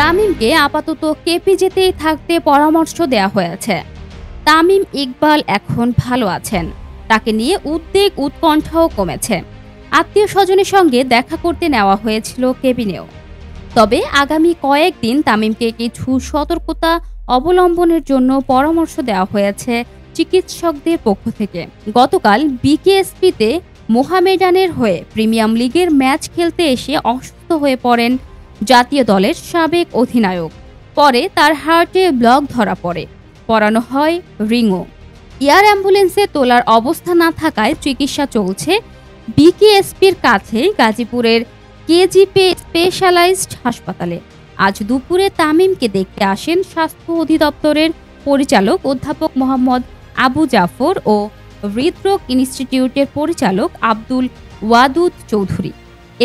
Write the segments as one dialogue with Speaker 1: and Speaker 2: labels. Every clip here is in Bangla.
Speaker 1: তামিমকে আপাতত কেপিজেতেই থাকতে পরামর্শ দেওয়া হয়েছে। তামিম ইকবাল এখন ভালো আছেন, তাকে নিয়ে উদ্বেগ উৎকণ্ঠাও কমেছে। আত্মীয় স্বজনের সঙ্গে দেখা করতে নেওয়া হয়েছিল কেবিনেও। তবে আগামী কয়েকদিন তামিমকে কিছু সতর্কতা অবলম্বনের জন্য পরামর্শ দেওয়া হয়েছে চিকিৎসকদের পক্ষ থেকে। গতকাল বিকেএসপিতে মোহামেডানের হয়ে প্রিমিয়ার লিগের ম্যাচ খেলতে এসে অসুস্থ হয়ে পড়েন জাতীয় দলের সাবেক অধিনায়ক। পরে তার হার্টে ব্লক ধরা পড়ে, পরানো হয় রিংও। এয়ার অ্যাম্বুলেন্সে তোলার অবস্থা না থাকায় চিকিৎসা চলছে বিকেএসপির কাছে গাজীপুরের কেজিপি স্পেশালাইজড হাসপাতালে। আজ দুপুরে তামিমকে দেখতে আসেন স্বাস্থ্য অধিদপ্তরের পরিচালক অধ্যাপক মোহাম্মদ আবু জাফর ও হৃদরোগ ইনস্টিটিউটের পরিচালক আব্দুল ওয়াদুদ চৌধুরী।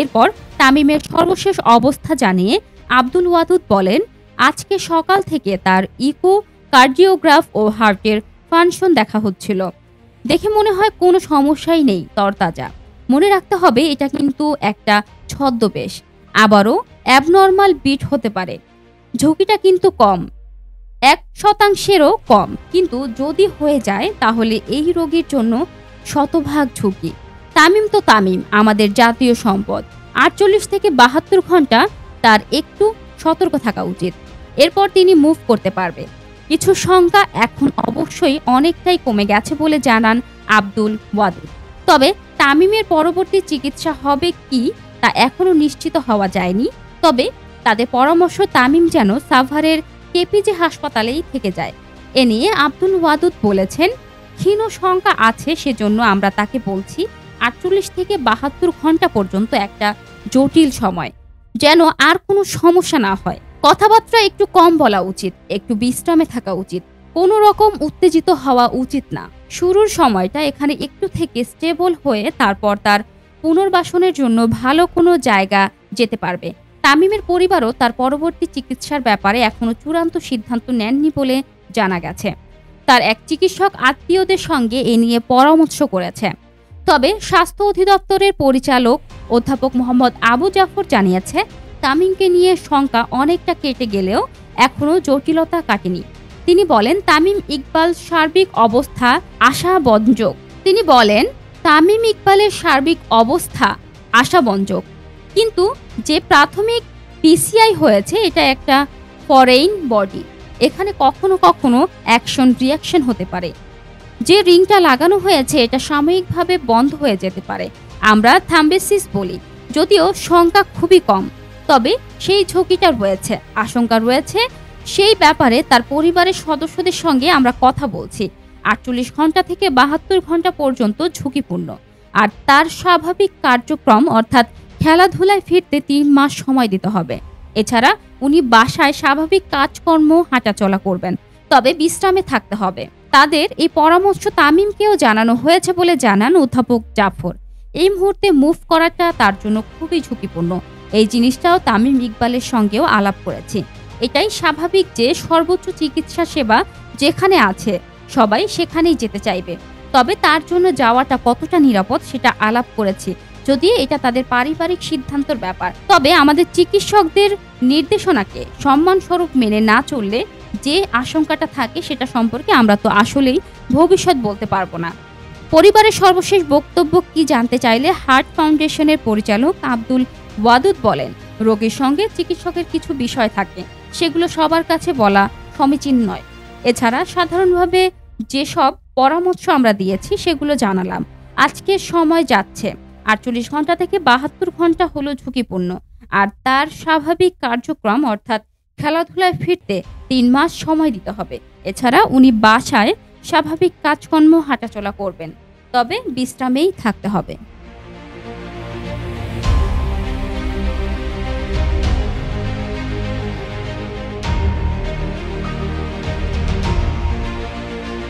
Speaker 1: এরপর তামিমের সর্বশেষ অবস্থা জানিয়ে আব্দুল ওয়াদুদ বলেন, আজকে সকাল থেকে তার ইকো কার্ডিওগ্রাফ ও হার্টের ফাংশন দেখা হচ্ছিল। দেখে মনে হয় কোনো সমস্যাই নেই, তরতাজা। মনে রাখতে হবে এটা কিন্তু একটা ছদ্মবেশ, আবারও অ্যাবনর্মাল বিট হতে পারে। ঝুঁকিটা কিন্তু কম, 1%-ও কম, কিন্তু যদি হয়ে যায় তাহলে এই রোগীর জন্য শতভাগ ঝুঁকি। তামিম তো তামিম, আমাদের জাতীয় সম্পদ। 48 থেকে 72 ঘন্টা তার একটু সতর্ক থাকা উচিত, এরপর তিনি মুভ করতে পারবে। কিছু শঙ্কা এখন অবশ্যই অনেকটাই কমে গেছে বলে জানান আব্দুল ওয়াদুদ। তবে তামিমের পরবর্তী চিকিৎসা হবে কি তা এখনো নিশ্চিত হওয়া যায়নি। তবে তাদের পরামর্শ তামিম যেন সাভারের কেপিজে হাসপাতালেই থেকে যায়। এ নিয়ে আব্দুল ওয়াদুদ বলেছেন, ক্ষীণ শঙ্কা আছে, সেজন্য আমরা তাকে বলছি 48 থেকে 72 ঘন্টা পর্যন্ত একটা জটিল সময়, যেন আর কোনো সমস্যা না হয়। কথাবার্তা একটু কম বলা উচিত, একটু বিশ্রামে থাকা উচিত, কোনো রকম উত্তেজিত হওয়া উচিত না। শুরুর সময়টা এখানে একটু থেকে স্টেবল হয়ে তারপর তার পুনর্বাসনের জন্য ভালো কোনো জায়গা যেতে পারবে। তামিমের পরিবারও তার পরবর্তী চিকিৎসার ব্যাপারে এখনো চূড়ান্ত সিদ্ধান্ত নেননি বলে জানা গেছে। তার এক চিকিৎসক আত্মীয়দের সঙ্গে এ নিয়ে পরামর্শ করেছে। তবে স্বাস্থ্য অধিদপ্তরের পরিচালক অধ্যাপক মোহাম্মদ আবু জাফর জানিয়েছে, তামিমকে নিয়ে শঙ্কা অনেকটা কেটে গেলেও এখনো জটিলতা কাটেনি। তিনি বলেন, তামিম ইকবাল সার্বিক অবস্থা আশাবঞ্জক। তিনি বলেন, তামিম ইকবালের সার্বিক অবস্থা আশাবঞ্জক, কিন্তু যে প্রাথমিক পিসিআই হয়েছে এটা একটা ফরেইন বডি, এখানে কখনো কখনো অ্যাকশন রিয়াকশন হতে পারে। যে রিংটা লাগানো হয়েছে এটা সাময়িকভাবে বন্ধ হয়ে যেতে পারে, আমরা থাম্বেসিস বলি। যদিও সংখ্যা খুবই কম, তবে সেই ঝুঁকিটা রয়েছে, আশঙ্কা রয়েছে। সেই ব্যাপারে তার পরিবারের সদস্যদের সঙ্গে আমরা কথা বলছি। 48 ঘন্টা থেকে 72 ঘন্টা পর্যন্ত ঝুঁকিপূর্ণ, আর তার স্বাভাবিক কার্যক্রম অর্থাৎ খেলাধুলায় ফিরতে 3 মাস সময় দিতে হবে। এছাড়া উনি বাসায় স্বাভাবিক কাজকর্ম হাঁটাচলা করবেন, তবে বিশ্রামে থাকতে হবে। তাদের এই পরামর্শ তামিমকেও জানানো হয়েছে বলে জানান অধ্যাপক জাফর। এই মুহূর্তে মুভ করাটা তার জন্য খুবই ঝুঁকিপূর্ণ। এই জিনিসটাও তামিম ইকবালের সঙ্গেও আলাপ করেছি। এটাই স্বাভাবিক যে সর্বোচ্চ চিকিৎসা সেবা যেখানে আছে সবাই সেখানেই যেতে চাইবে, তবে তার জন্য যাওয়াটা কতটা নিরাপদ সেটা আলাপ করেছি, যদিও এটা তাদের পারিবারিক সিদ্ধান্তের ব্যাপার। তবে আমাদের চিকিৎসকদের নির্দেশনাকে সম্মানস্বরূপ মেনে না চললে যে আশঙ্কাটা থাকে সেটা সম্পর্কে আমরা তো আসলেই ভবিষ্যৎ বলতে পারবো না। পরিবারের সর্বশেষ বক্তব্য কি জানতে চাইলে হার্ট ফাউন্ডেশনের পরিচালক আব্দুল ওয়াদুদ বলেন, রোগীর সঙ্গে চিকিৎসকের কিছু বিষয় থাকে, সেগুলো সবার কাছে বলা সমীচীন নয়। এছাড়া সাধারণভাবে যেসব পরামর্শ আমরা দিয়েছি সেগুলো জানালাম। আজকের সময় যাচ্ছে, 48 ঘন্টা থেকে 72 ঘন্টা হলো ঝুঁকিপূর্ণ, আর তার স্বাভাবিক কার্যক্রম অর্থাৎ খেলাধুলায় ফিরতে 3 মাস সময় দিতে হবে। এছাড়া উনি বাসায় স্বাভাবিক কাজকর্ম হাঁটাচলা করবেন, তবে বিশ্রামেই থাকতে হবে।